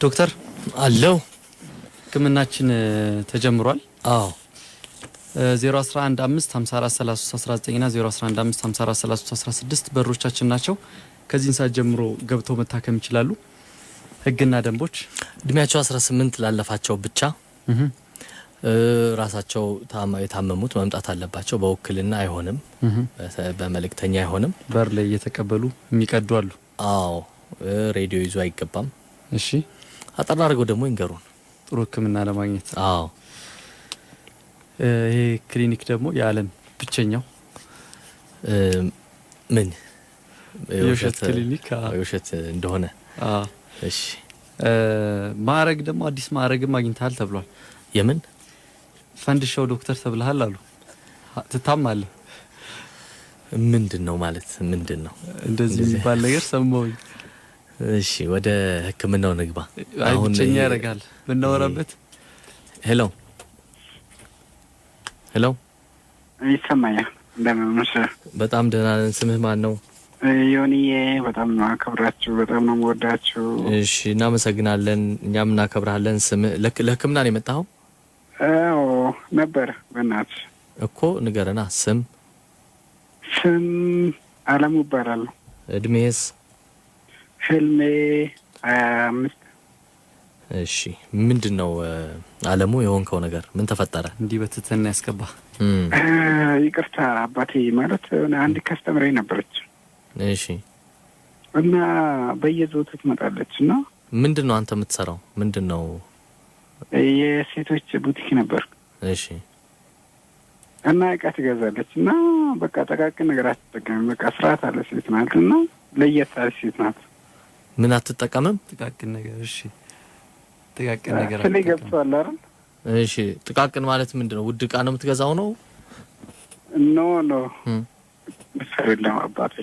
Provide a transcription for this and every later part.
ዶክተር አለው ህክምናችን ተጀምሯል። አዎ 0115543319 እና 0115543316 በሮቻችን ናቸው። ከዚህ ሰዓት ጀምሮ ገብተው መታከም ይችላሉ። ህግና ደንቦች እድሜያቸው 18 ላለፋቸው ብቻ ራሳቸው የታመሙት መምጣት አለባቸው። በውክልና አይሆንም፣ በመልእክተኛ አይሆንም። በር ላይ እየተቀበሉ የሚቀዱ አሉ። አዎ ሬዲዮ ይዞ አይገባም። እሺ አጠራ አድርገው ደግሞ ይንገሩን ጥሩ ህክምና ለማግኘት። አዎ ይሄ ክሊኒክ ደግሞ የዓለም ብቸኛው ምን የውሸት ክሊኒክ የውሸት እንደሆነ። እሺ ማዕረግ ደግሞ አዲስ ማዕረግም አግኝተሃል ተብሏል። የምን ፈንድሻው ዶክተር ተብለሃል አሉ። ትታማለህ? ምንድነው ማለት ምንድነው? እንደዚህ የሚባል ነገር ሰማሁኝ። እሺ ወደ ህክምናው ንግባ። አሁን ብቸኛ ያደርጋል ብናወራበት። ሄሎ ሄሎ፣ ይሰማኛል? እንደምን ነሽ? በጣም ደህና ነን። ስምህ ማን ነው? ዮኒዬ። በጣም ነው አከብራችሁ፣ በጣም ነው የምወዳችሁ። እሺ እናመሰግናለን። እኛም እናከብራለን። ስምህ ለህክምና ነው የመጣኸው? አዎ ነበር። በእናትህ እኮ ንገረና። ስም አለሙ እባላለሁ። እድሜስ? ህልሜ 25። እሺ ምንድነው አለሙ የሆንከው ነገር? ምን ተፈጠረ? እንዲህ በትትና ያስገባ። ይቅርታ አባቴ ማለት አንድ ከስተመሬ ነበረች። እሺ እና በየዞቱ ትመጣለች እና ምንድነው አንተ የምትሰራው? ምንድነው? የሴቶች ቡቲክ ነበር። እሺ እና እቃ ትገዛለች እና በቃ ጠቃቅን ነገር አትጠቀምም። በቃ ስርዓት አለ ሴት ናት እና ለየት ያለች ሴት ናት። ምን አትጠቀምም? ጥቃቅን ነገር። እሺ ጥቃቅን ነገር ስለይ ገብቷል አይደል? እሺ ጥቃቅን ማለት ምንድነው? ውድ እቃ ነው የምትገዛው ነው? ኖ በሰለም አባቴ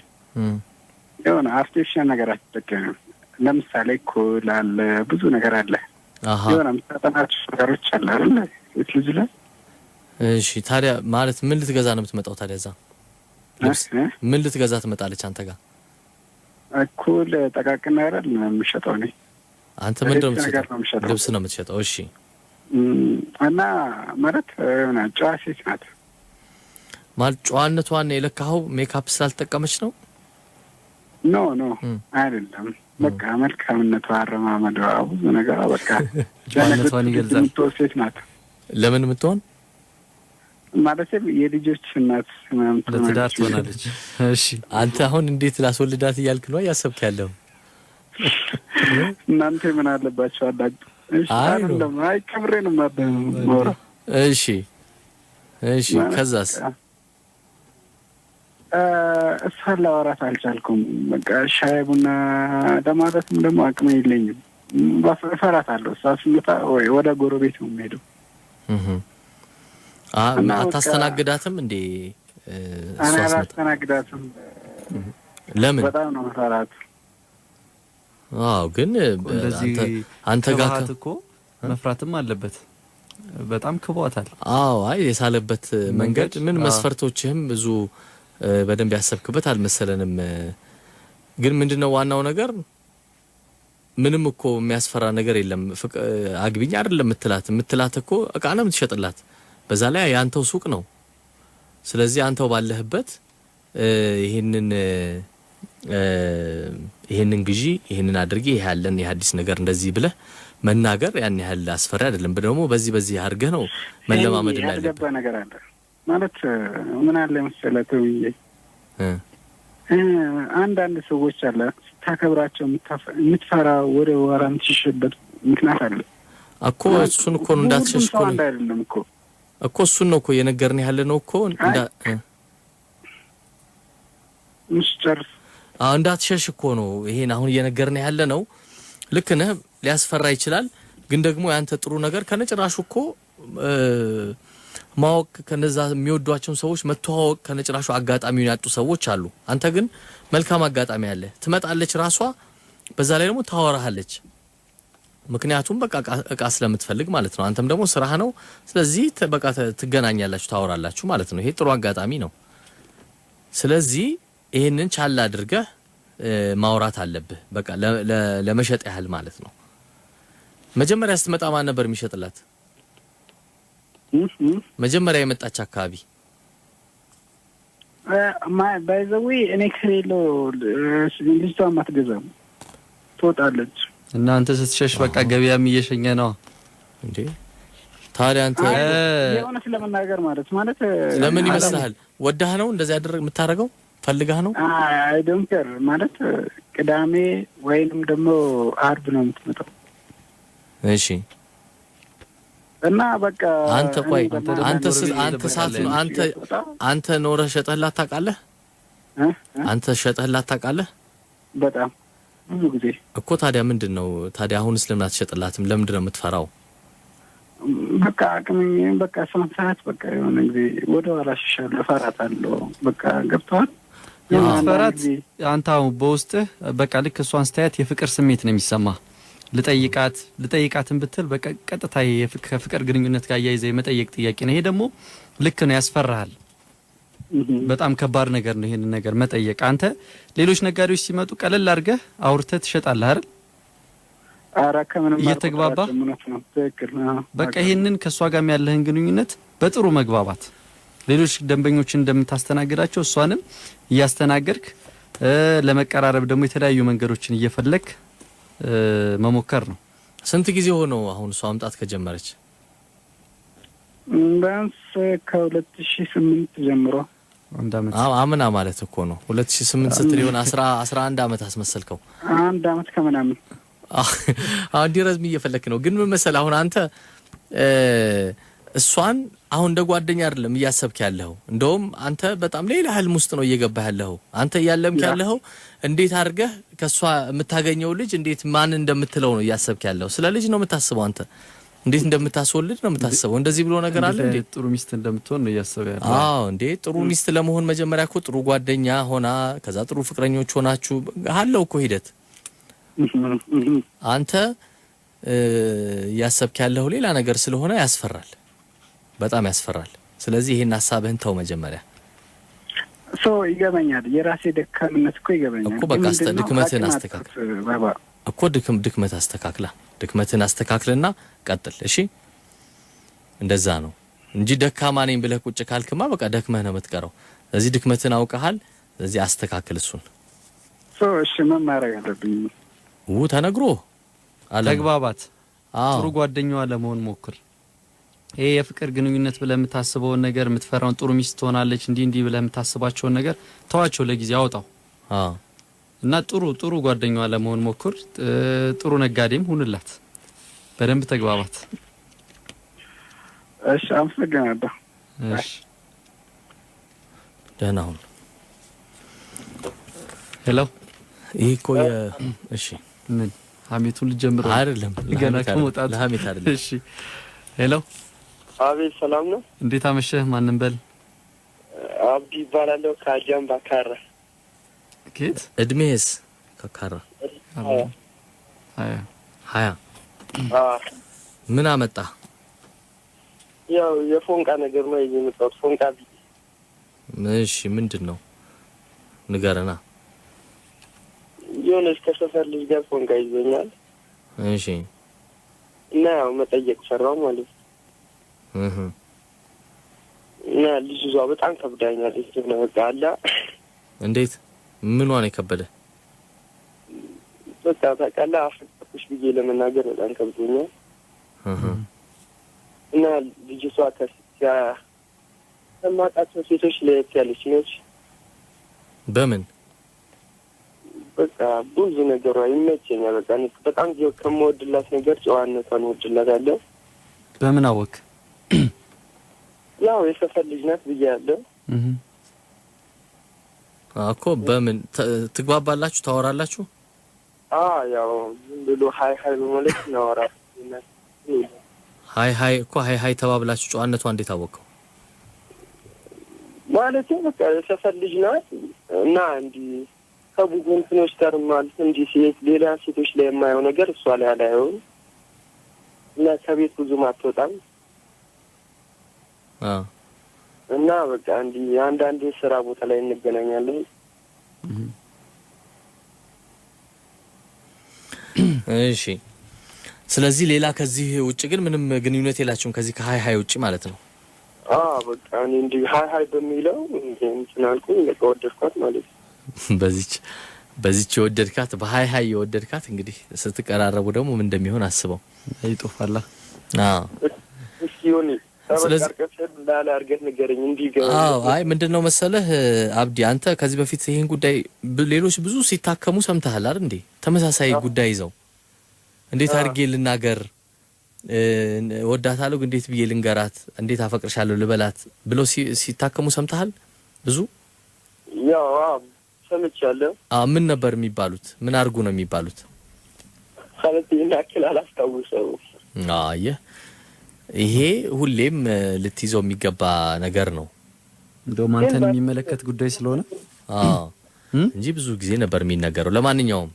የሆነ አርቲፊሻል ነገር አትጠቀምም። ለምሳሌ ኮል አለ፣ ብዙ ነገር አለ። የሆነ ምታጠናቸው ነገሮች አለ አይደል? ልጅ ላይ እሺ ታዲያ ማለት ምን ልትገዛ ነው የምትመጣው ታዲያ? እዛ ምን ልትገዛ ትመጣለች አንተ ጋር? ኮል ጠቃቅን አይደል የምሸጠው እኔ። አንተ ምንድነው የምትሸጠው? ልብስ ነው የምትሸጠው። እሺ እና ማለት የሆነ ጨዋ ሴት ናት ማለት ጨዋነቷን የለካኸው ሜካፕ ስላልተጠቀመች ነው? ኖ አይደለም። በቃ መልካምነቷ፣ አረማመዷ፣ ብዙ ነገር በቃ ጨዋነቷን ይገልጻል። ሴት ናት። ለምን የምትሆን ማለት የልጆች እናት ምናምን ለትዳር ትሆናለች። እሺ አንተ አሁን እንዴት ላስወልዳት እያልክ ነው ያሰብክ ያለው? እናንተ ምን አለባቸው አዳግ? እሺ አይደለም። አይ ከብሬን ማደም። እሺ ከዛስ? እሷን ላወራት አልቻልኩም። በቃ ሻይ ቡና ለማለትም ደግሞ አቅም የለኝም። እፈራታለሁ። እሷ ስመጣ ወይ ወደ ጎረቤት ነው የምሄደው። አታስተናግዳትም እንዴ? እሷ አላስተናግዳትም። ለምን? በጣም ነው መፈራት። አዎ ግን አንተ ጋር እኮ መፍራትም አለበት። በጣም ክቧታል። አዎ አይ የሳለበት መንገድ ምን መስፈርቶችህም ብዙ በደንብ ያሰብክበት አልመሰለንም። ግን ምንድነው ዋናው ነገር? ምንም እኮ የሚያስፈራ ነገር የለም። አግቢኝ አይደለም የምትላት እኮ እቃ ነው የምትሸጥላት። በዛ ላይ ያንተው ሱቅ ነው። ስለዚህ አንተው ባለህበት ይሄንን ግዢ፣ ይሄንን አድርጊ፣ ይሄ ያለን የሐዲስ ነገር እንደዚህ ብለህ መናገር ያን ያህል አስፈሪ አይደለም። ደግሞ በዚህ አድርገህ ነው መለማመድ ላይ ያለበት ነገር አለ ማለት ምን አለ መሰለህ አንዳንድ ሰዎች አለ ስታከብራቸው የምትፈራ ወደ ኋላ የምትሸሽበት ምክንያት አለ እኮ። እሱን እኮ ነው እንዳትሸሽ እኮ ነው አይደለም እኮ እሱን ነው እኮ የነገርን ያለ ነው እኮ ምሽጨርስ እንዳትሸሽ እኮ ነው ይሄን አሁን እየነገርን ያለ ነው። ልክ ነህ፣ ሊያስፈራ ይችላል። ግን ደግሞ ያንተ ጥሩ ነገር ከነጭራሹ እኮ ማወቅ ከነዛ የሚወዷቸውን ሰዎች መተዋወቅ ከነጭራሹ አጋጣሚውን ያጡ ሰዎች አሉ። አንተ ግን መልካም አጋጣሚ አለ። ትመጣለች ራሷ፣ በዛ ላይ ደግሞ ታወራሃለች። ምክንያቱም በቃ እቃ ስለምትፈልግ ማለት ነው። አንተም ደግሞ ስራህ ነው። ስለዚህ በቃ ትገናኛላችሁ፣ ታወራላችሁ ማለት ነው። ይሄ ጥሩ አጋጣሚ ነው። ስለዚህ ይሄንን ቻል አድርገህ ማውራት አለብህ። በቃ ለመሸጥ ያህል ማለት ነው። መጀመሪያ ስትመጣ ማን ነበር የሚሸጥላት? መጀመሪያ የመጣች አካባቢ ባይዘዌ እኔ ከሌለው ልጅቷ ማትገዛም ትወጣለች። እናንተ ስትሸሽ በቃ ገበያም እየሸኘ ነው እንዴ? ታዲያ አንተ የሆነስ ለመናገር ማለት ለምን ይመስልሃል? ወዳህ ነው እንደዚህ ያደረግ የምታረገው? ፈልጋህ ነው? አይ ዶንት ኬር ማለት ቅዳሜ ወይንም ደግሞ አርብ ነው የምትመጣው። እሺ እና በቃ አንተ ቆይ አንተ ኖረህ ሸጠህላት ታውቃለህ? አንተ ሸጠህላት ታውቃለህ? በጣም ብዙ ጊዜ እኮ። ታዲያ ምንድነው ታዲያ አሁንስ ለምን አትሸጥላትም? ለምንድን ነው የምትፈራው? በቃ አቅምኝ በቃ ሰዓት በቃ የሆነ ጊዜ ወደ ኋላ ሽሻለሁ፣ እፈራታለሁ። በቃ ገብቶሃል? ፈራት አንተ አሁን በውስጥህ በቃ ልክ እሷን ስታያት የፍቅር ስሜት ነው የሚሰማ። ልጠይቃትን ብትል በቃ ቀጥታ ከፍቅር ግንኙነት ጋር ያይዘ የመጠየቅ ጥያቄ ነው። ይሄ ደግሞ ልክ ነው፣ ያስፈራሃል። በጣም ከባድ ነገር ነው ይሄንን ነገር መጠየቅ። አንተ ሌሎች ነጋዴዎች ሲመጡ ቀለል አድርገህ አውርተህ ትሸጣለህ አይደል? እየተግባባ በቃ ይሄንን ከሷ ጋር ያለህን ግንኙነት በጥሩ መግባባት ሌሎች ደንበኞችን እንደምታስተናግዳቸው እሷንም እያስተናገድክ ለመቀራረብ ደግሞ የተለያዩ መንገዶችን እየፈለክ መሞከር ነው። ስንት ጊዜ ሆነው አሁን እሷ መምጣት ከጀመረች? ቢያንስ ከ2008 ጀምሮ። አንድ አመት አምና ማለት እኮ ነው። 2008 ስትል ይሆን 11 አመት አስመሰልከው። 1 አመት ከምናምን አሁን ዲረዝም እየፈለክ ነው። ግን ምን መሰለህ አሁን አንተ እሷን አሁን እንደ ጓደኛ አይደለም እያሰብክ ያለው። እንደውም አንተ በጣም ሌላ ህልም ውስጥ ነው እየገባህ ያለው። አንተ እያለምክ ያለው እንዴት አድርገህ ከሷ የምታገኘው ልጅ እንዴት ማን እንደምትለው ነው እያሰብክ ያለው። ስለ ልጅ ነው የምታስበው አንተ። እንዴት እንደምታስወልድ ነው የምታስበው። እንደዚህ ብሎ ነገር አለ እንዴ? ጥሩ ሚስት እንደምትሆን ነው እያሰበ ያለው። አዎ እንዴ ጥሩ ሚስት ለመሆን መጀመሪያ እኮ ጥሩ ጓደኛ ሆና ከዛ ጥሩ ፍቅረኞች ሆናችሁ አለው እኮ ሂደት። አንተ እያሰብክ ያለው ሌላ ነገር ስለሆነ ያስፈራል፣ በጣም ያስፈራል። ስለዚህ ይሄን ሐሳብህን ተው መጀመሪያ። ይገባኛል፣ የራሴ ደካምነት እኮ ይገባኛል እኮ። በቃ ድክመትህን አስተካክል እኮ። ድክመት ድክመትህን አስተካክልና ቀጥል። እሺ እንደዛ ነው እንጂ ደካማ ነኝ ብለህ ቁጭ ካልክማ በቃ ደክመህ ነው የምትቀረው። ስለዚህ ድክመትህን አውቀሃል፣ ስለዚህ አስተካክል እሱን። እሺ ምን ማድረግ አለብኝ? ተነግሮ ተግባባት። ጥሩ ጓደኛዋ ለመሆን ሞክር። ይሄ የፍቅር ግንኙነት ብለህ የምታስበውን ነገር የምትፈራውን ጥሩ ሚስት ትሆናለች እንዲህ ብለህ የምታስባቸውን ነገር ተዋቸው፣ ለጊዜ አውጣው እና ጥሩ ጓደኛዋ ለመሆን ሞክር። ጥሩ ነጋዴም ሁንላት። በደንብ ተግባባት። እሺ አመሰግናለሁ። እሺ ደህና ሁን። ሄሎ ይሄ እሺ ምን ሀሜቱን ልጀምር አይደለም? ገና ከመውጣት ለሀሜት አይደለም። እሺ ሄሎ አቤት፣ ሰላም ነው? እንዴት አመሸህ? ማንን በል? አብዲ ይባላለሁ ከአጃምባ ካራ። ከየት? እድሜስ? ከካራ 20 ምን አመጣ? ያው የፎንቃ ነገር ነው የመጣው። ፎንቃ ቢዚ። እሺ ምንድነው? ንገረና። የሆነች ከሰፈር ልጅ ጋር ፎንቃ ይዞኛል። እሺ እና ያው መጠየቅ ፈራው ማለት ነው። እና ልጅቷ በጣም ከብዳኛለች። ነው በቃ አላ። እንዴት? ምኗ ነው የከበደ? በቃ ታውቃለህ አፍቅርኩሽ ብዬ ለመናገር በጣም ከብዶኛል። እና ልጅቷ ከማውቃቸው ሴቶች ለየት ያለች ነች። በምን? በቃ ብዙ ነገሯ ይመቸኛል። በቃ በጣም ከምወድላት ነገር ጨዋነቷን እወድላታለሁ። በምን አወቅ? ያው የሰፈር ልጅ ናት ብያለሁ እኮ። በምን ትግባባላችሁ? ታወራላችሁ? ያው ዝም ብሎ ሀይ በማለት እናወራለን። ሀይ እኮ ሀይ ተባብላችሁ ጨዋነቷ እንዴት አወቀው? ማለት በቃ የሰፈር ልጅ ናት እና እንዲህ ከብዙ እንትኖች ጋር ማለት እንዲህ ሌላ ሴቶች ላይ የማየው ነገር እሷ ላይ አላየውም። እና ከቤት ብዙም አትወጣም። እና በቃ እንዲህ አንዳንዴ ስራ ቦታ ላይ እንገናኛለን። እሺ ስለዚህ ሌላ ከዚህ ውጭ ግን ምንም ግንኙነት የላችሁም ከዚህ ከሀይ ሀይ ውጭ ማለት ነው? በቃ እኔ እንዲህ ሀይ በሚለው እንትን አልኩኝ። በቃ ወደድኳት ማለት ነው። በዚች የወደድካት በሀይ ሀይ የወደድካት እንግዲህ ስትቀራረቡ ደግሞ ምን እንደሚሆን አስበው። ይጦፋላ። እሺ ዮኒ ስለዚህ ላላ አርገት ንገረኝ እንዲህ ገና። አይ ምንድነው መሰለህ አብዲ አንተ ከዚህ በፊት ይሄን ጉዳይ ሌሎች ብዙ ሲታከሙ ሰምተሃል አይደል እንዴ? ተመሳሳይ ጉዳይ ይዘው እንዴት አድርጌ ልናገር ወዳታለሁ እንዴት ብዬ ልንገራት እንዴት አፈቅርሻለሁ ልበላት ብለው ሲታከሙ ሰምተሃል ብዙ? ያው ሰምቻለሁ። ምን ነበር የሚባሉት? ምን አርጉ ነው የሚባሉት? ማለት ይናክል አላስታውሰው። አየህ ይሄ ሁሌም ልትይዘው የሚገባ ነገር ነው። እንደው ማንተን የሚመለከት ጉዳይ ስለሆነ እንጂ ብዙ ጊዜ ነበር የሚነገረው። ለማንኛውም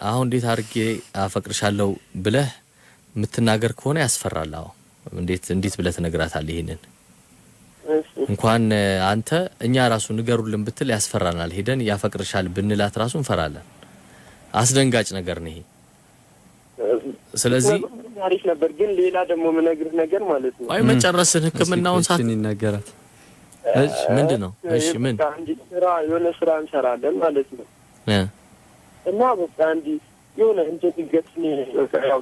አሁን እንዴት አድርጌ አፈቅርሻለሁ ብለህ የምትናገር ከሆነ ያስፈራል። እንዴት ብለህ ትነግራታለህ? ይሄንን እንኳን አንተ እኛ ራሱ ንገሩልን ብትል ያስፈራናል። ሄደን ያፈቅርሻል ብንላት ራሱ እንፈራለን። አስደንጋጭ ነገር ነው ይሄ። ስለዚህ አሪፍ ነበር ግን ሌላ ደግሞ ምነግርህ ነገር ማለት ነው። አይ መጨረስን ህክምናውን ሳት ይነገራት። እሺ ምንድነው? እሺ ምን ስራ የሆነ ስራ እንሰራለን ማለት ነው። እና በቃ የሆነ እንደ ድንገት በቃ ያው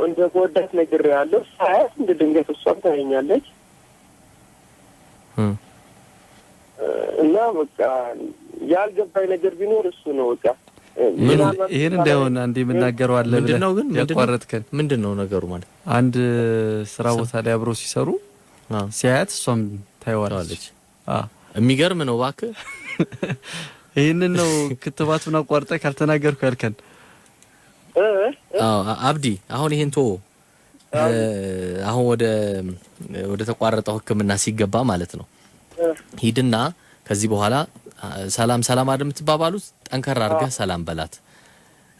እንደ ወዳት ነገር ያለው ሳያት እንደ ድንገት እሷም ታየኛለች እና በቃ ያልገባኝ ነገር ቢኖር እሱ ነው። በቃ ይሄን እንደሆነ አንዴ የምናገረው አለ ምንድነው ግን ያቋረጥከን ምንድነው ነገሩ ማለት አንድ ስራ ቦታ ላይ አብሮ ሲሰሩ ሲያያት እሷም ታይዋለች። የሚገርም ነው እባክህ። ይሄንን ነው ክትባቱን አቋርጠ ካልተናገርኩ ያልከን። አብዲ አሁን ይሄን ቶ አሁን ወደ ተቋረጠው ህክምና ሲገባ ማለት ነው ሂድና ከዚህ በኋላ ሰላም አይደል የምትባባሉት? ጠንከር አድርገህ ሰላም በላት።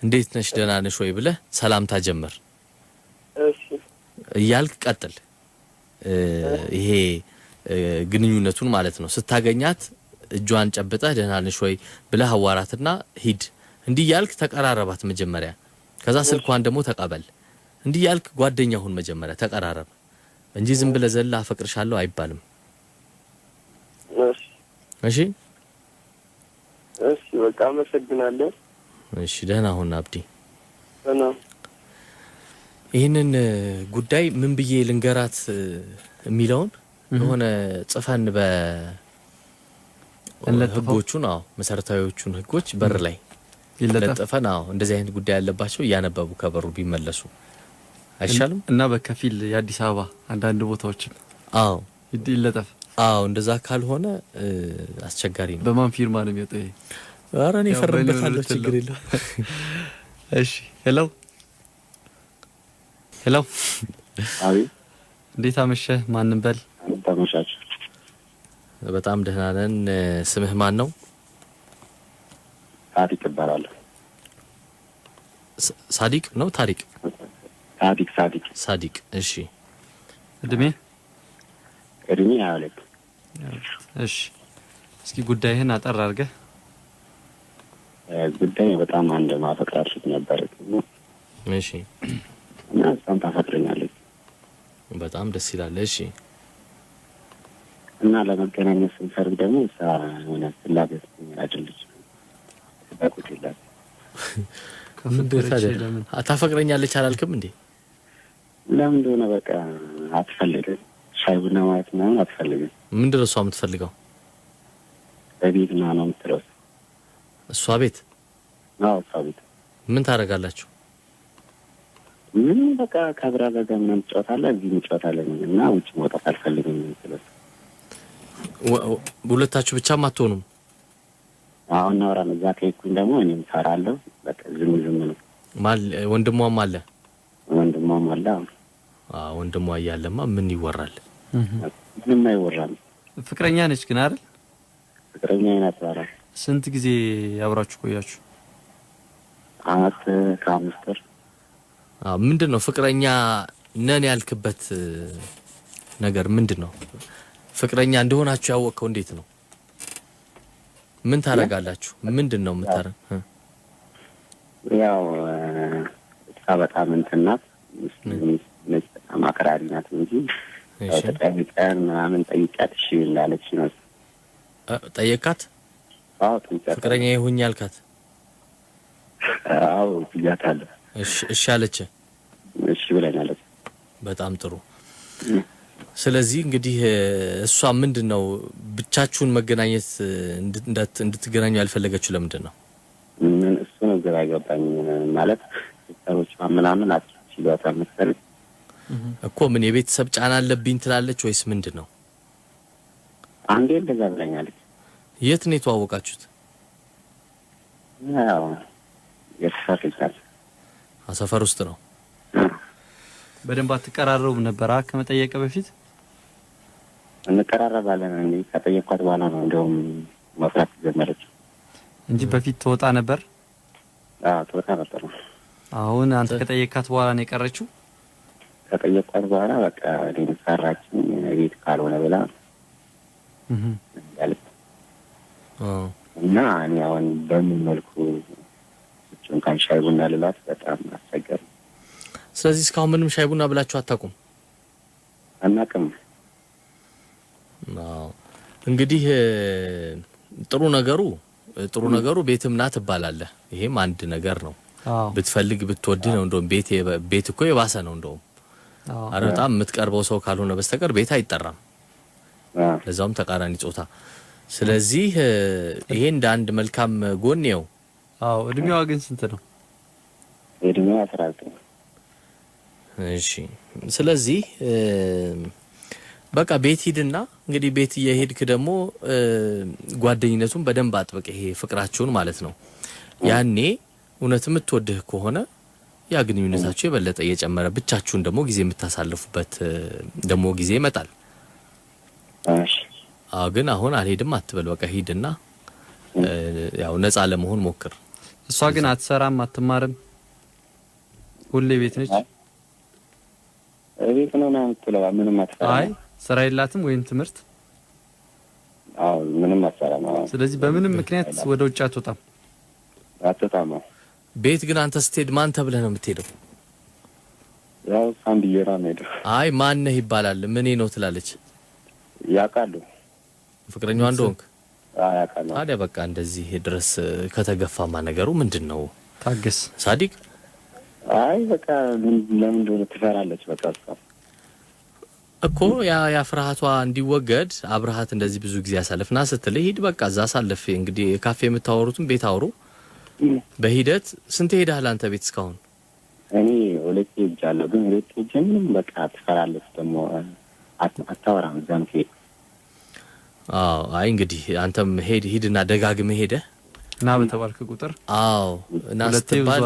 እንዴት ነሽ ደህና ነሽ ወይ ብለህ ሰላምታ ጀምር። እሺ እያልክ ቀጥል። ይሄ ግንኙነቱን ማለት ነው። ስታገኛት እጇን ጨብጠህ ደህና ነሽ ወይ ብለህ አዋራትና ሂድ። እንዲህ እያልክ ተቀራረባት መጀመሪያ። ከዛ ስልኳን ደግሞ ተቀበል። እንዲህ እያልክ ጓደኛ ሁን መጀመሪያ፣ ተቀራረብ እንጂ ዝም ብለህ ዘላ አፈቅርሻለሁ አይባልም። እሺ እሺ በቃ አመሰግናለሁ። እሺ ደህና ሁን አብዲ። ደህና ይሄንን ጉዳይ ምን ብዬ ልንገራት የሚለውን የሆነ ጽፈን በህጎቹን መሰረታዊዎቹን ህጎች በር ላይ ይለጠፈን እንደዚህ አይነት ጉዳይ ያለባቸው ያነበቡ ከበሩ ቢመለሱ አይሻልም? እና በከፊል የአዲስ አበባ አንዳንድ ቦታዎችም ይለጠፍ። እንደዛ ካልሆነ አስቸጋሪ ነው። በማን ፊርማ ነው የሚወጣው? ኧረ እኔ ፈርምበታለሁ፣ ችግር የለው። እሺ ሄሎ አቤት። እንዴት አመሸህ? ማንን በል? ተመሻች። በጣም ደህና ነን። ስምህ ማን ነው? ታሪክ እባላለሁ። ሳዲቅ ነው ታሪቅ? ሳዲቅ። እሺ እድሜ 22። እሺ እስኪ ጉዳይህን አጠር አድርገህ። ጉዳይ በጣም አንድ ማፈቅራት ነበር። እሺ እና እሷም ታፈቅረኛለች። በጣም ደስ ይላል። እሺ እና ለመገናኘት ስንፈልግ ደግሞ እሷ ሆነ ፍላጎት አይደለች። ፍላጎት የላት። ታፈቅረኛለች አላልክም እንዴ? ለምን እንደሆነ በቃ አትፈልግም። ሻይ ቡና ማለት ምናምን አትፈልግም። ምንድነው እሷ የምትፈልገው? በቤት ነው የምትለው። እሷ ቤት? እሷ ቤት። ምን ታደርጋላችሁ? ምን በቃ ከብራ ጋር ምናምን ትጫወታለህ፣ እዚህ እንጫወታለን እና ውጭ መውጣት አልፈልግም የምትለው። ሁለታችሁ ብቻም አትሆኑም? አሁን እናወራለን። እዛ ከሄድኩኝ ደግሞ እኔም እሰራለሁ። በቃ ዝም ነው። ወንድሟም አለ? ወንድሟም አለ። ወንድሟ እያለማ ምን ይወራል? ምንም አይወራም። ፍቅረኛ ነች ግን አይደል? ፍቅረኛ ናት። ስንት ጊዜ አብራችሁ ቆያችሁ? 5 ወር። ምንድነው ፍቅረኛ ነን ያልክበት ነገር ምንድነው? ፍቅረኛ እንደሆናችሁ ያወቀው እንዴት ነው? ምን ታረጋላችሁ? ምንድነው የምታረግ? ያው በጣም እንትን ናት ነጭ በጣም አክራሪ ናት እንጂ ጠይቀን ምናምን ጠይቃት እሺ እንዳለች ነው። ጠየቃት? አዎ ጠይቃት። ፍቅረኛ ይሁኝ ያልካት? አዎ ብያታለሁ። እሺ አለች? እሺ ብለኛለች። በጣም ጥሩ። ስለዚህ እንግዲህ እሷ ምንድነው ብቻችሁን መገናኘት እንድትገናኙ ያልፈለገችው ለምንድን ነው? ምን እሱ ነው ግራ ገባኝ። ማለት ሲስተሮች ምናምን አጥቂሏታ መሰለኝ እኮ። ምን የቤተሰብ ጫና አለብኝ ትላለች ወይስ ምንድነው? አንዴ እንደዛ ብለኛለች። የት ነው የተዋወቃችሁት? ያው የሰፈር ሰፈር ውስጥ ነው። በደንብ አትቀራረቡም ነበር ከመጠየቅ በፊት? እንቀራረባለን እንዴ? ከጠየቅኳት በኋላ ነው እንደውም መስራት ጀመረች እንጂ በፊት ትወጣ ነበር? አዎ ትወጣ ነበር። አሁን አንተ ከጠየቅካት በኋላ ነው የቀረችው? ከጠየቅኳት በኋላ በቃ እኔን ሰራችኝ ቤት ካልሆነ ብላ ያለች እና እኔ አሁን በምን መልኩ እሱን ካን ሻይ ቡና ልላት በጣም አስቸገረ። ስለዚህ እስካሁን ምንም ሻይ ቡና ብላችሁ አታውቁም? አናውቅም። እንግዲህ ጥሩ ነገሩ ቤትም ና ትባላለህ። ይሄም አንድ ነገር ነው። ብትፈልግ ብትወድ ነው። እንደውም ቤት እኮ የባሰ ነው። እንደውም በጣም የምትቀርበው ሰው ካልሆነ በስተቀር ቤት አይጠራም። ለዛውም ተቃራኒ ጾታ። ስለዚህ ይሄ እንደ አንድ መልካም ጎን ነው። እድሜዋ ግን ስንት ነው? እድሜዋ 19። እሺ ስለዚህ በቃ ቤት ሂድና እንግዲህ ቤት እየሄድክ ደግሞ ጓደኝነቱን በደንብ አጥብቅ። ይሄ ፍቅራችሁን ማለት ነው። ያኔ እውነት የምትወድህ ከሆነ ያ ግንኙነታችሁ የበለጠ እየጨመረ ብቻችሁን ደግሞ ጊዜ የምታሳልፉበት ደግሞ ጊዜ ይመጣል። እሺ ግን አሁን አልሄድም አትበል። በቃ ሂድና ያው ነፃ ለመሆን ሞክር። እሷ ግን አትሰራም አትማርም? ሁሌ ቤት ነች? ቤት ነው የምትለው። ምንም አትሰራም። አይ ስራ የላትም ወይም ትምህርት? ምንም አትሰራም። ስለዚህ በምንም ምክንያት ወደ ውጭ አትወጣም? አትወጣም። ቤት ግን አንተ ስትሄድ ማን ተብለህ ነው የምትሄደው? ያው ሳንዲየራ ነው። አይ ማን ነህ ይባላል። ምኔ ነው ትላለች? ያውቃሉ ፍቅረኛዋ እንደሆንክ? ያውቃሉ። ታዲያ በቃ እንደዚህ ድረስ ከተገፋማ ነገሩ ምንድነው? ታገስ ሳዲቅ። አይ በቃ ለምን እንደሆነ ትፈራለች። በቃ እኮ ያ ፍርሃቷ እንዲወገድ አብረሃት እንደዚህ ብዙ ጊዜ ያሳልፍና ስትል ሂድ በቃ እዛ ሳለፍ እንግዲህ ካፌ የምታወሩትን ቤት አውሩ። በሂደት ስንት ሄደሃል አንተ ቤት እስካሁን? እኔ ሁለቴ ሄጃለሁ። ግን ሁለቴ ጀምንም በቃ ትፈራለች። ደግሞ አታወራም እዛም ከሄድ። አይ እንግዲህ አንተም ሂድና ደጋግመህ ሄደህ እና በተባልክ ቁጥር እና ስትባል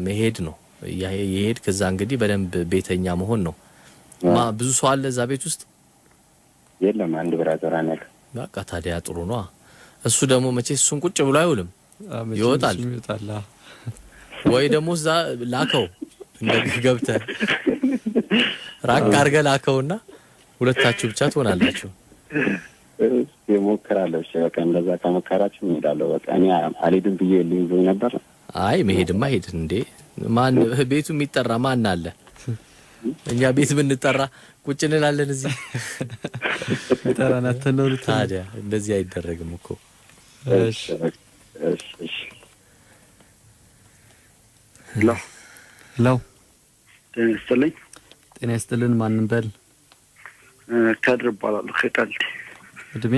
መሄድ ነው። የሄድ ከዛ እንግዲህ በደንብ ቤተኛ መሆን ነው። ብዙ ሰው አለ እዛ ቤት ውስጥ? የለም አንድ ብራዘር አለ። በቃ ታዲያ ጥሩ ነው። እሱ ደግሞ መቼስ እሱን ቁጭ ብሎ አይውልም፣ ይወጣል። ወይ ደግሞ እዛ ላከው እንደዚህ ገብተህ ራቅ አድርገህ ላከውና ሁለታችሁ ብቻ ትሆናላችሁ። እሞክራለሁ። እሺ በቃ እንደዛ ከመከራችሁ እንሄዳለሁ። በቃ እኔ አልሄድም ብዬ ልይዘው ነበር። አይ መሄድማ ሄድ እንዴ። ማን ቤቱ የሚጠራ ማን አለ? እኛ ቤት ብንጠራ ቁጭ እንላለን እዚህ። ተራናተ ነው ታዲያ እንደዚህ አይደረግም እኮ። እሺ እሺ ሄሎ ጤና ይስጥልኝ። ማንን በል? ከድር እባላለሁ ከቀልድ። እድሜ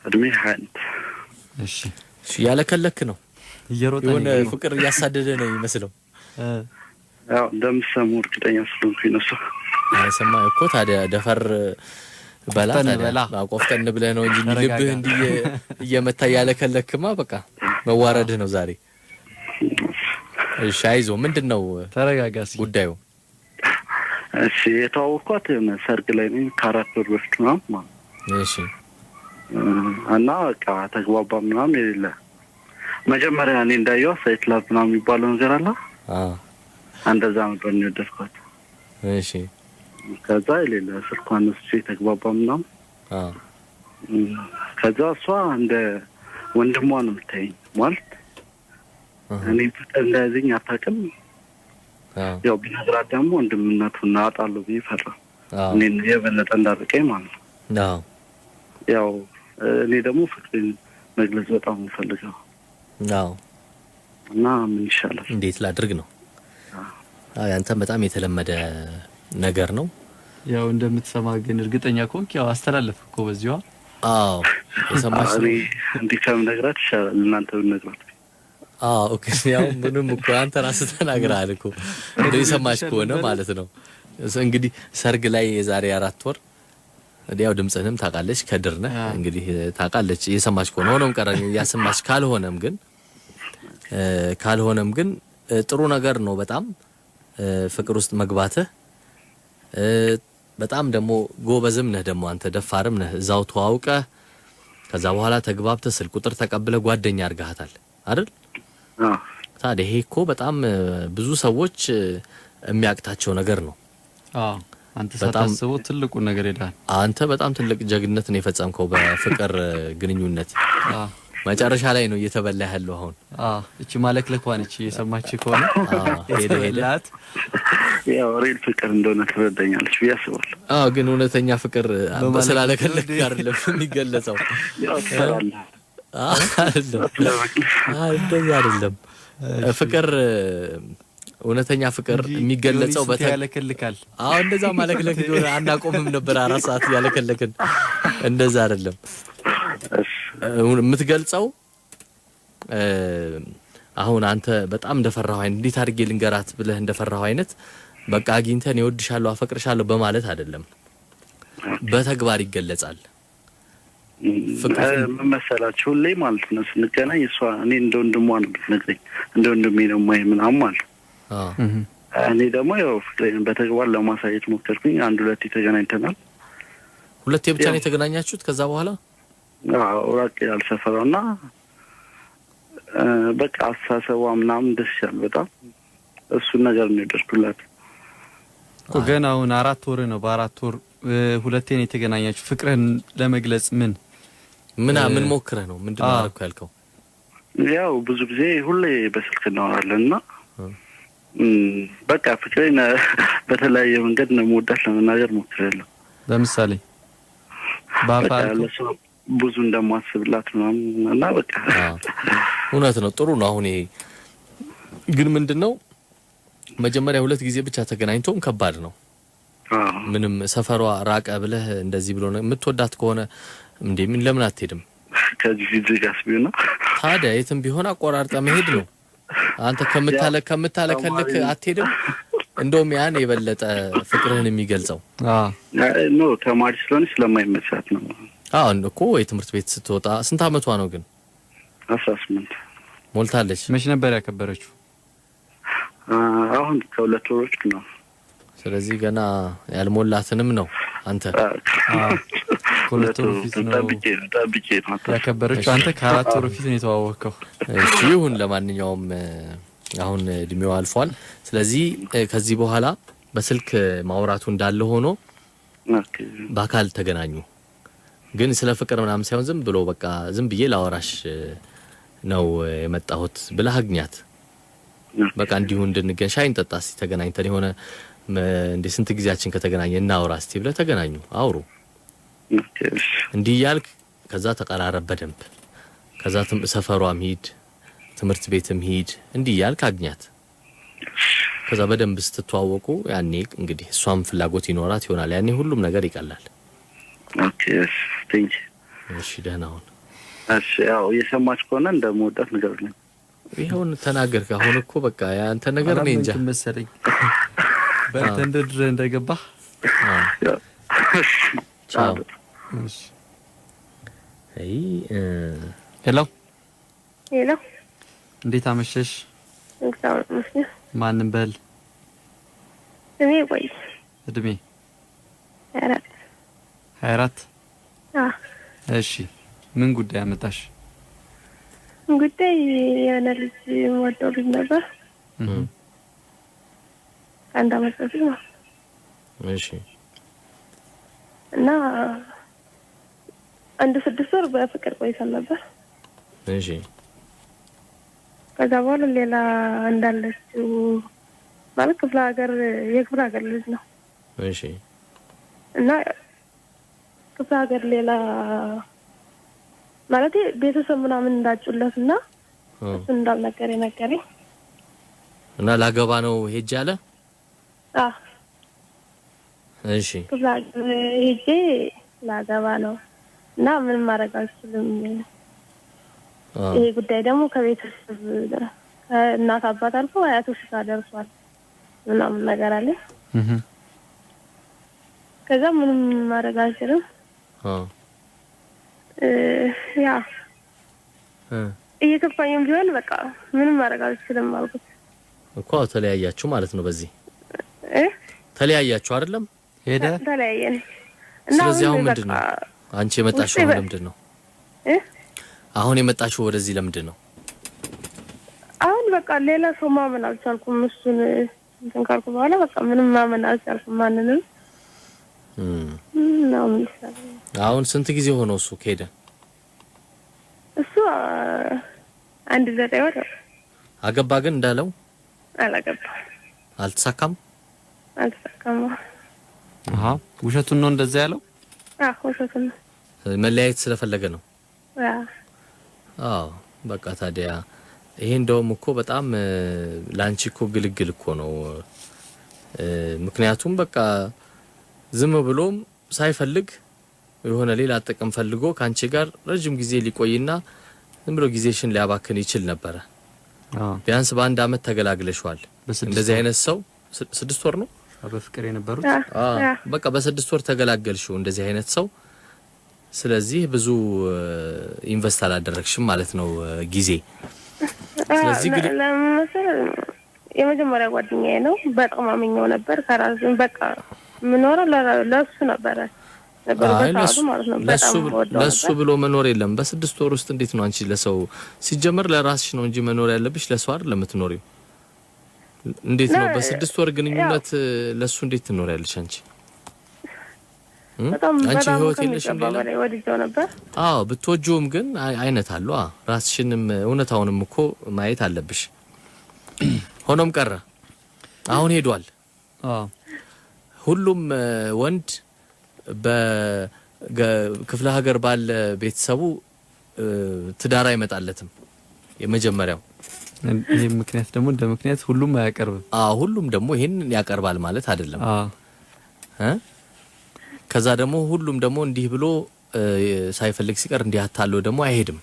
21። እሺ ያለከለክ ነው እየሮጠ ነው። የሆነ ፍቅር እያሳደደ ነው የሚመስለው። ያው እንደምሰሙ እርግጠኛ ስለሆንኩኝ ነው። አይሰማ እኮ ታዲያ ደፈር በላ ታዲያ ቆፍጠን ብለህ ነው እንጂ ልብህ እንዲህ እየመታ ያለከለክማ በቃ መዋረድህ ነው ዛሬ። እሺ አይዞህ። ምንድነው? ተረጋጋስ ጉዳዩ። እሺ የተዋወቅኳት ሰርግ ላይ ነው ከአራት ወር በፊት ነው ማለት። እሺ እና በቃ ተግባባ ምናምን የሌለ መጀመሪያ እኔ እንዳየው ሳይት ላብ ምናምን የሚባለው ነገር አለ። እንደዛ ነበር ነው የወደድኳት። እሺ ከዛ የሌለ ስልኳን እሱ ተግባባ ምናምን። ከዛ እሷ እንደ ወንድሟ ነው የምታየኝ ማለት እኔ ፍቅር እንደዚህ አታውቅም። ያው ቢነግራት ደግሞ ወንድምነቱን አጣለሁ ቢፈራ እኔ የበለጠ እንዳርቀኝ ማለት ነው። ያው እኔ ደግሞ ፍቅሬን መግለጽ በጣም ፈልገው እና ምን ይሻላል እንዴት ላድርግ ነው? ያንተም በጣም የተለመደ ነገር ነው። ያው እንደምትሰማ ግን እርግጠኛ ከሆንክ ያው አስተላለፍኩ በዚሁ። የሰማሽ ነው እንዲከም ነግራት ይሻላል እናንተ ብትነግራት። ኦኬ ያው ምንም እኮ አንተ ራስህ ተናግረሃል እኮ የሰማሽ ከሆነ ማለት ነው። እንግዲህ ሰርግ ላይ የዛሬ 4 ወር ያው ድምጽህንም ታውቃለች ከድር ነህ እንግዲህ ታውቃለች የሰማሽ ከሆነ ሆኖም ቀረኝ ያሰማሽ ካልሆነም ግን ጥሩ ነገር ነው በጣም ፍቅር ውስጥ መግባትህ። በጣም ደግሞ ጎበዝም ነህ ደግሞ አንተ ደፋርም ነህ። እዛው ተዋውቀህ ከዛ በኋላ ተግባብተህ ስልክ ቁጥር ተቀብለህ ጓደኛ አድርጋታል አይደል? ታዲያ ይሄ እኮ በጣም ብዙ ሰዎች የሚያቅታቸው ነገር ነው። አንተ ሳታስበው ትልቁ ነገር ይላል። አንተ በጣም ትልቅ ጀግንነት ነው የፈጸምከው በፍቅር ግንኙነት። መጨረሻ ላይ ነው እየተበላ ያለው አሁን። እቺ ማለክለኳን እቺ የሰማች ከሆነ ሄደላት ያው ሪል ፍቅር እንደሆነ ትረዳኛለች ቢያስባል። ግን እውነተኛ ፍቅር በስላለከለክ አይደለም የሚገለጸው። ያው ሰራለ እንደዛ አይደለም ፍቅር። እውነተኛ ፍቅር የሚገለጸው ያለከልካል። እንደዛ ማለክለክ እንደሆነ አናቆምም ነበር 4 ሰዓት ያለከለክን። እንደዛ አይደለም የምትገልጸው። አሁን አንተ በጣም እንደፈራው አይነት እንዴት አድርጌ ልንገራት ብለህ እንደፈራው አይነት በቃ አግኝተን ይወድሻለሁ አፈቅርሻለሁ በማለት አይደለም፣ በተግባር ይገለጻል። ፍቅር መመሰላችሁ ላይ ማለት ነው። ስንገናኝ እሷ እኔ እንደ ወንድሟ ነው የምትነግረኝ፣ እንደ ወንድሜ ነው የማይምን ማለት እኔ ደግሞ ያው ፍቅሬን በተግባር ለማሳየት ሞከርኩኝ። 1-2 ተገናኝተናል። 2 ብቻ ነው የተገናኛችሁት? ከዛ በኋላ ራቅ ያልሰፈረውና በቃ አሳሰቧ ምናምን ደስ ይላል በጣም። እሱን ነገር ነው የደረስኩላት እኮ ገና አሁን 4 ወር ነው። በ4 ወር 2 ነው የተገናኛችሁ። ፍቅርን ለመግለጽ ምን ሞክረህ ነው? ምንድነው አልኩ ያልከው? ያው ብዙ ጊዜ ሁሌ በስልክ እናወራለንና በቃ ፍቅሬን በተለያየ መንገድ ነው የምወዳት ለመናገር ሞክሬያለሁ። ለምሳሌ ባፋል ብዙ እንደማስብላት ምናምን እና በቃ እውነት ነው። ጥሩ ነው። አሁን ይሄ ግን ምንድነው መጀመሪያ 2 ጊዜ ብቻ ተገናኝቶም ከባድ ነው። ምንም ሰፈሯ ራቀ ብለህ እንደዚህ ብሎ ነው የምትወዳት ከሆነ እንዴ ምን ለምን አትሄድም? ከዚህ ድጋስ ቢሆን ታዲያ የትም ቢሆን አቆራርጠ መሄድ ነው። አንተ ከምታለከልክ አትሄድም? እንደውም ያን የበለጠ ፍቅርህን የሚገልጸው ነው ተማሪ ስለሆነ ስለማይመቻት ነው። እኮ የትምህርት ቤት ስትወጣ ስንት አመቷ ነው ግን? 18 ሞልታለች። መቼ ነበር ያከበረችው? አሁን ከ2 ወሮች ነው። ስለዚህ ገና ያልሞላትንም ነው አንተ። ከ2 ወር ፊት ነው ያከበረችው። አንተ ከ4 ወር ፊት ነው የተዋወቀው። እሺ ይሁን። ለማንኛውም አሁን እድሜው አልፏል። ስለዚህ ከዚህ በኋላ በስልክ ማውራቱ እንዳለ ሆኖ በአካል ተገናኙ። ግን ስለ ፍቅር ምናምን ሳይሆን ዝም ብሎ በቃ ዝም ብዬ ላወራሽ ነው የመጣሁት ብለህ አግኛት። በቃ እንዲሁ እንድንገናኝ ሻይ እንጠጣ እስቲ ተገናኝተን የሆነ እንደ ስንት ጊዜያችን ከተገናኘ እናውራ እስቲ ብለህ ተገናኙ፣ አውሩ። እንዲህ ያልክ ከዛ ተቀራረብ በደንብ። ከዛ ሰፈሯም ሂድ ትምህርት ቤትም ሂድ እንዲህ ያልክ አግኛት። ከዛ በደንብ ስትተዋወቁ ያኔ እንግዲህ እሷም ፍላጎት ይኖራት ይሆናል። ያኔ ሁሉም ነገር ይቀላል። ኦኬ ቴንክ ዩ። እሺ ደህና ሁን። እሺ ያው የሰማች ከሆነ እንደምወዳት ንገርልኝ። ይሁን ተናገርክ። አሁን እኮ በቃ ያንተ ነገር ነው እንጂ መሰለኝ በእንደድረ እንደገባህ። ቻው። እሺ ሄሎ ሄሎ፣ እንዴት አመሸሽ? እግዚአብሔር ይመስገን። ማንን በል? እድሜ 24 እሺ ምን ጉዳይ አመጣሽ? ጉዳይ የሆነ ልጅ ወደው ልጅ ነበር። አንድ አመት በፊት ነው። እሺ እና 6 ወር በፍቅር ቆይተን ነበር። እሺ ከዛ በኋላ ሌላ እንዳለችው ማለት ክፍለ ሀገር የክፍለ ሀገር ልጅ ነው። እሺ እና ክፍለ ሀገር ሌላ ማለት ቤተሰብ ምናምን እንዳጭለትና እሱ እንዳልነገረኝ ነገረኝ። እና ላገባ ነው ሄጄ አለ። እሺ ክፍለ ሀገር ሄጄ ላገባ ነው እና ምን ማድረግ አልችልም። ይሄ ጉዳይ ደግሞ ከቤተሰብ እናት አባት አልፎ አያቶች ጋር ደርሷል ምናምን ነገር አለ። ከዛ ምንም ማድረግ አልችልም። ያ እየከፋኝም ቢሆን በቃ ምንም ማድረግ አልችልም አልኩት እኮ። ተለያያችሁ ማለት ነው? በዚህ ተለያያችሁ አይደለም? ሄደ ተለያየን። እና ስለዚህ አሁን ምንድነው አንቺ የመጣሽው ለምንድን ነው? አሁን የመጣሽው ወደዚህ ለምንድን ነው? አሁን በቃ ሌላ ሰው ማመን አልቻልኩም። እሱን እንትን ካልኩ በኋላ በቃ ምንም ማመን አልቻልኩም ማንንም። አሁን ስንት ጊዜ ሆነው እሱ ከሄደ? እሱ 9 ወር አገባ። ግን እንዳለው አላገባም። አልተሳካም። ውሸቱን ነው እንደዛ ያለው? ውሸቱን ነው። መለያየት ስለፈለገ ነው። በቃ ታዲያ ይሄ እንደውም እኮ በጣም ላንቺ እኮ ግልግል እኮ ነው። ምክንያቱም በቃ ዝም ብሎም ሳይፈልግ የሆነ ሌላ ጥቅም ፈልጎ ካንቺ ጋር ረጅም ጊዜ ሊቆይና ዝም ብሎ ጊዜሽን ሊያባክን ይችል ነበር። ቢያንስ በአንድ አመት ተገላግለሽዋል። እንደዚህ አይነት ሰው 6 ወር ነው በፍቅር የነበሩት። በቃ በ6 ወር ተገላገልሽው እንደዚህ አይነት ሰው። ስለዚህ ብዙ ኢንቨስት አላደረግሽም ማለት ነው ጊዜ። ስለዚህ ግን የመጀመሪያ ጓደኛዬ ነው። በጣም አመኘው ነበር። ከራስ በቃ ምኖረው ለሱ ነበር በታውቁ ማለት ነው። ለሱ ብሎ መኖር የለም። በ6 ወር ውስጥ እንዴት ነው አንቺ ለሰው ሲጀመር ለራስሽ ነው እንጂ መኖር ያለብሽ ለሰው አይደል ለምትኖሪው? እንዴት ነው በ6 ወር ግንኙነት ለሱ እንዴት ትኖሪያለሽ አንቺ? አንቺ ህይወት የለሽም ሌላ? ወድጄው ነበር። ብትወጂውም ግን አይነት አለው። ራስሽንም እውነታውንም እኮ ማየት አለብሽ። ሆኖም ቀረ አሁን ሄዷል። ሁሉም ወንድ በክፍለ ሀገር ባለ ቤተሰቡ ትዳር አይመጣለትም። የመጀመሪያው ይሄ ምክንያት ደግሞ እንደ ምክንያት ሁሉም አያቀርብም። ሁሉም ደግሞ ይሄን ያቀርባል ማለት አይደለም። ከዛ ደግሞ ሁሉም ደግሞ እንዲህ ብሎ ሳይፈልግ ሲቀር እንዲህ አታለው ደግሞ አይሄድም።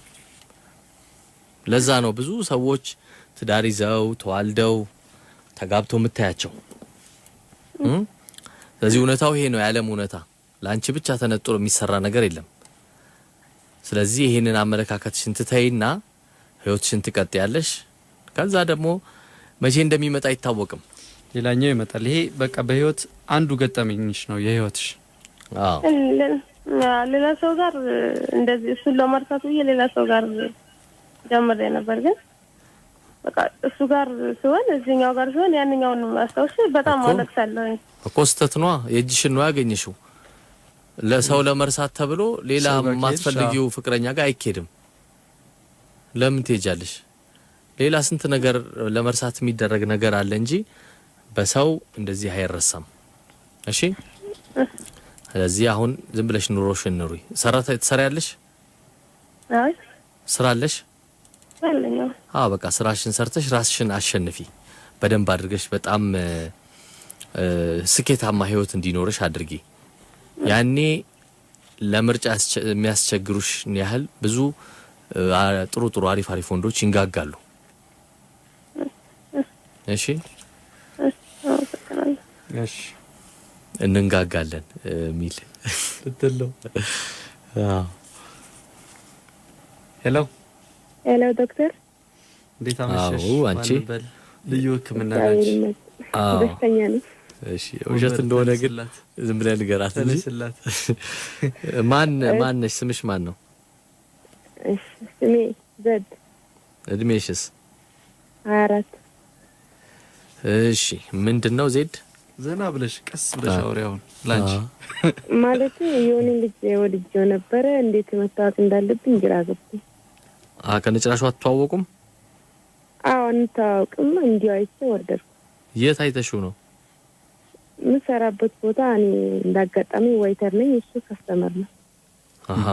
ለዛ ነው ብዙ ሰዎች ትዳር ይዘው ተዋልደው ተጋብተው የምታያቸው። ስለዚህ እውነታው ይሄ ነው፣ የዓለም እውነታ። ላንቺ ብቻ ተነጥሮ የሚሰራ ነገር የለም። ስለዚህ ይሄንን አመለካከትሽን ትተይና ህይወትሽን ትቀጥያለሽ። ከዛ ደግሞ መቼ እንደሚመጣ አይታወቅም፣ ሌላኛው ይመጣል። ይሄ በቃ በህይወት አንዱ ገጠመኝሽ ነው የህይወትሽ። ሌላ ሰው ጋር እንደዚህ እሱን ለማርሳት ብዬ ሌላ ሰው ጋር ጀምሬ ነበር። ግን በቃ እሱ ጋር ሲሆን እዚህኛው ጋር ሲሆን ያንኛውን ማስታወስ በጣም አለቅሳለሁ እኮ። ስተት ነው የእጅሽን ነው ያገኘሽው። ለሰው ለመርሳት ተብሎ ሌላ ማስፈልጊው ፍቅረኛ ጋር አይኬድም። ለምን ትሄጃለሽ? ሌላ ስንት ነገር ለመርሳት የሚደረግ ነገር አለ እንጂ በሰው እንደዚህ አይረሳም። እሺ፣ ስለዚህ አሁን ዝም ብለሽ ኑሮሽን ኑሪ። ትሰሪያለሽ? አይ ስራለሽ? አለኝ። በቃ ስራሽን ሰርተሽ ራስሽን አሸንፊ በደንብ አድርገሽ። በጣም ስኬታማ ህይወት እንዲኖርሽ አድርጊ። ያኔ ለምርጫ የሚያስቸግሩሽ ያህል ብዙ ጥሩ ጥሩ አሪፍ አሪፍ ወንዶች ይንጋጋሉ። እሺ እሺ እንንጋጋለን ሚል ልትለው። ሄሎ ሄሎ ዶክተር እንዴት አመሸሽ? አንቺ ልዩ ህክምና ነች። ደስተኛ ነኝ። እሺ ውሸት እንደሆነ ግን ዝም ብለህ ንገራት እንጂ። ማን ነሽ? ስምሽ ማን ነው? እሺ ስሜ ዘድ። እድሜሽስ? 24። እሺ ምንድነው ዜድ? ዘና ብለሽ ቀስ ብለሽ አውሪያውን ላንቺ ማለት የሆነ ልጅ ወድጄው ነበረ። እንዴት መታወቅ እንዳለብኝ ግራ ገባኝ። ከነጭራሹ አትተዋወቁም? አንታውቅም እንዲያው አይቼ ወደድኩ። የት አይተሽው ነው? ምሰራበት ቦታ እኔ እንዳጋጣሚ ዋይተር ነኝ፣ እሱ ከስተመር ነው። አሃ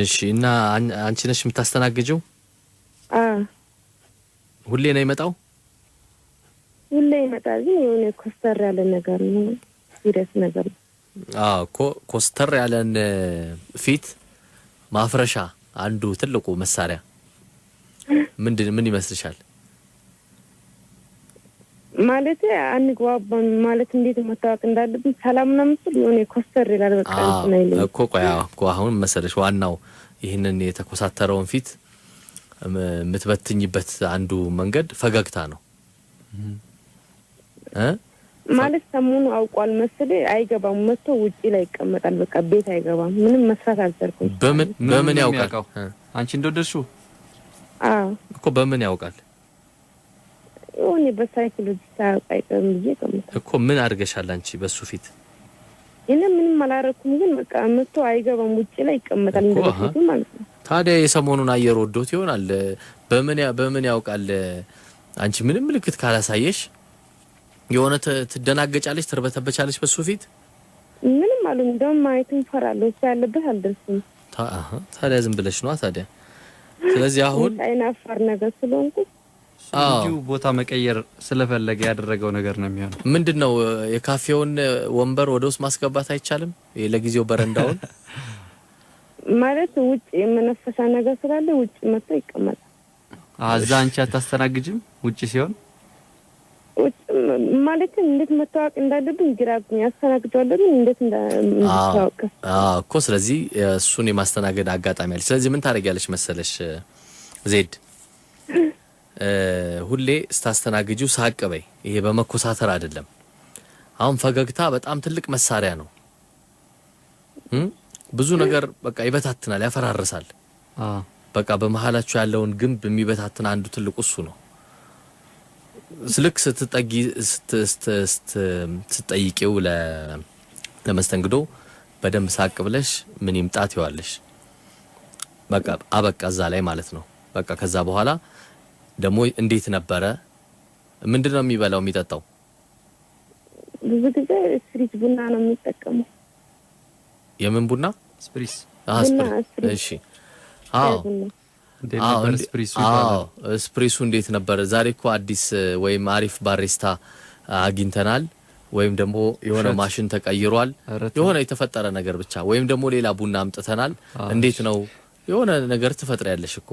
እሺ። እና አንቺ ነሽ የምታስተናግጂው? ሁሌ ነው ይመጣው? ሁሌ ይመጣል፣ ግን የሆነ ኮስተር ያለ ነገር ነው፣ ሲሪየስ ነገር ነው። ኮስተር ያለን ፊት ማፍረሻ አንዱ ትልቁ መሳሪያ ምን ይመስልሻል? ማለት አንግባባም ማለት እንዴት መታወቅ እንዳለብን ሰላም ነው ምስል የሆነ ኮስተር ይላል። በቃ እኮ ቆይ አሁን መሰለሽ ዋናው ይህንን የተኮሳተረውን ፊት የምትበትኝበት አንዱ መንገድ ፈገግታ ነው ማለት ሰሞኑ አውቋል መስል አይገባም፣ መጥቶ ውጪ ላይ ይቀመጣል። በቃ ቤት አይገባም፣ ምንም መስራት አልቻልኩም። በምን ያውቃል አንቺ እንደወደድሽው? እኮ በምን ያውቃል? እኔ በሳይኮሎጂ ታውቃይቀም ብዬ ቀምጣ እኮ ምን አድርገሻል አንቺ በሱ ፊት? እኔ ምንም አላረኩም፣ ግን በቃ መጥቶ አይገባም፣ ውጪ ላይ ይቀመጣል እንደዚህ ማለት ነው። ታዲያ የሰሞኑን አየር ወዶት ይሆናል። በምን ያውቃል? አንቺ ምንም ምልክት ካላሳየሽ የሆነ ትደናገጫለሽ፣ ትርበተበቻለሽ በሱ ፊት? ምንም አሉ እንደውም ማየትን ፈራለሁ፣ ያለበት አልደርስም። ታዲያ ዝም ብለሽ ነው ታዲያ። ስለዚህ አሁን አይናፋር ነገር ስለሆንኩ እንዲሁ ቦታ መቀየር ስለፈለገ ያደረገው ነገር ነው የሚሆነው። ምንድነው የካፌውን ወንበር ወደ ውስጥ ማስገባት አይቻልም? ለጊዜው በረንዳውን ማለት ውጭ የመነፈሻ ነገር ስላለ ውጭ መጥቶ ይቀመጣል። አዛ አንቺ አታስተናግጂም ውጭ ሲሆን? ውጭ ማለት እንዴት መታወቅ እንዳለብኝ ግራግኝ ያስተናግዳለሁ እንዴት እንደምታወቅ እኮ። ስለዚህ እሱን የማስተናገድ አጋጣሚ አለ። ስለዚህ ምን ታደርጊያለሽ መሰለሽ ዜድ፣ ሁሌ ስታስተናግጂው ሳቅ በይ። ይሄ በመኮሳተር አይደለም። አሁን ፈገግታ በጣም ትልቅ መሳሪያ ነው። ብዙ ነገር በቃ ይበታትናል፣ ያፈራርሳል። በቃ በመሃላችሁ ያለውን ግንብ የሚበታትን አንዱ ትልቁ እሱ ነው። ስልክ ስትጠይቂው ለመስተንግዶ በደንብ ሳቅ ብለሽ ምን ይምጣት ይዋለሽ። በቃ አበቃ እዛ ላይ ማለት ነው። በቃ ከዛ በኋላ ደግሞ እንዴት ነበረ? ምንድነው የሚበላው የሚጠጣው? ብዙ ጊዜ ስፕሪስ ቡና ነው የሚጠቀመው። የምን ቡና? ስፕሪስ። እሺ። ስፕሪሱ እንዴት ነበር? ዛሬ እኮ አዲስ ወይም አሪፍ ባሪስታ አግኝተናል፣ ወይም ደግሞ የሆነ ማሽን ተቀይሯል፣ የሆነ የተፈጠረ ነገር ብቻ፣ ወይም ደግሞ ሌላ ቡና አምጥተናል። እንዴት ነው? የሆነ ነገር ትፈጥሪያለሽ እኮ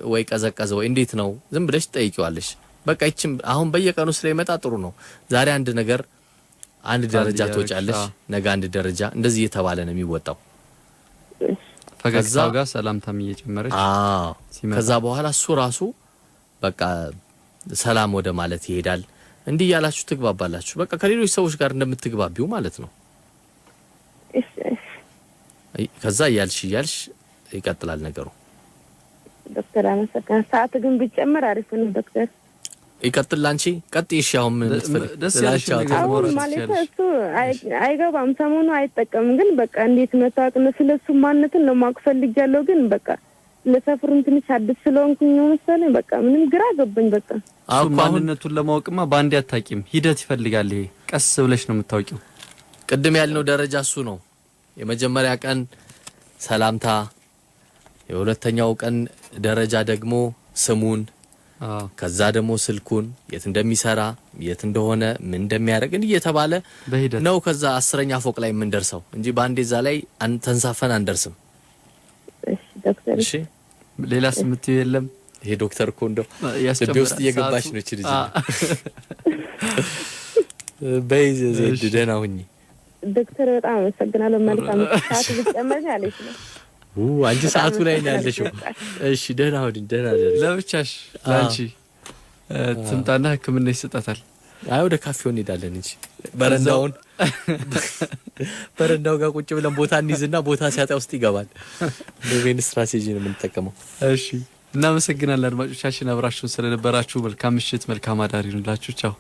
ወይ ቀዘቀዘ ወይ እንዴት ነው? ዝም ብለሽ ትጠይቂዋለሽ። በቃ ይችም አሁን በየቀኑ ስለሚመጣ ጥሩ ነው። ዛሬ አንድ ነገር አንድ ደረጃ ትወጫለሽ፣ ነገ አንድ ደረጃ፣ እንደዚህ እየተባለ ነው የሚወጣው። ፈገግታው ጋር ሰላምታም እየጨመረች ከዛ በኋላ እሱ ራሱ በቃ ሰላም ወደ ማለት ይሄዳል። እንዲህ ያላችሁ ትግባባላችሁ። በቃ ከሌሎች ሰዎች ጋር እንደምትግባቢው ማለት ነው። ከዛ እያልሽ ይቀጥላል ነገሩ። ዶክተር አመሰግናለሁ። ሰዓት ግን ቢጨመር አሪፍ ነው ዶክተር። ይቀጥል አንቺ ቀጥይ። እሺ አሁን ምን አሁን ማለት እሱ አይገባም፣ ሰሞኑ አይጠቀምም። ግን በቃ እንዴት መታወቅ ነው ስለሱ ማንነትን ነው ማወቅ ፈልጊያለሁ። ግን በቃ ለሰፈሩን ትንሽ አዲስ ስለሆንኩኝ ነው መሰለኝ በቃ ምንም ግራ ገባኝ። በቃ አሁን ማንነቱን ለማወቅማ ባንዴ አታቂም፣ ሂደት ይፈልጋል። ይሄ ቀስ ብለሽ ነው የምታውቂው። ቅድም ያልነው ደረጃ እሱ ነው። የመጀመሪያ ቀን ሰላምታ፣ የሁለተኛው ቀን ደረጃ ደግሞ ስሙን፣ ከዛ ደግሞ ስልኩን፣ የት እንደሚሰራ፣ የት እንደሆነ፣ ምን እንደሚያደርግ እየተባለ ነው። ከዛ 10ኛ ፎቅ ላይ የምንደርሰው እንጂ ባንዴ እዛ ላይ ተንሳፈን አንደርስም። እሺ ዶክተር። እሺ ሌላ ስምት የለም። ይሄ ዶክተር እኮ እንደው ውስጥ እየገባች ነው እቺ ልጅ። በይዘ ዘድ ደህና ሁኚ ዶክተር። በጣም አመሰግናለሁ። መልካም ሰዓት ብትጨመሪ አለሽ ነው። አንቺ ሰዓቱ ላይ ነው ያለሽው። እሺ ደህና ሁኚ። ደህና አይደል? ለብቻሽ ላንቺ ትምጣና ሕክምና ይሰጣታል። አይ ወደ ካፌው እንሄዳለን እንጂ በረንዳው ጋር ቁጭ ብለን ቦታ እንይዝና ቦታ ሲያጣ ውስጥ ይገባል። በቬን ስትራቴጂ ነው የምንጠቀመው። እሺ እናመሰግናለን አድማጮቻችን፣ አብራችሁን ስለነበራችሁ። መልካም ምሽት፣ መልካም አዳር ይሁንላችሁ። ቻው።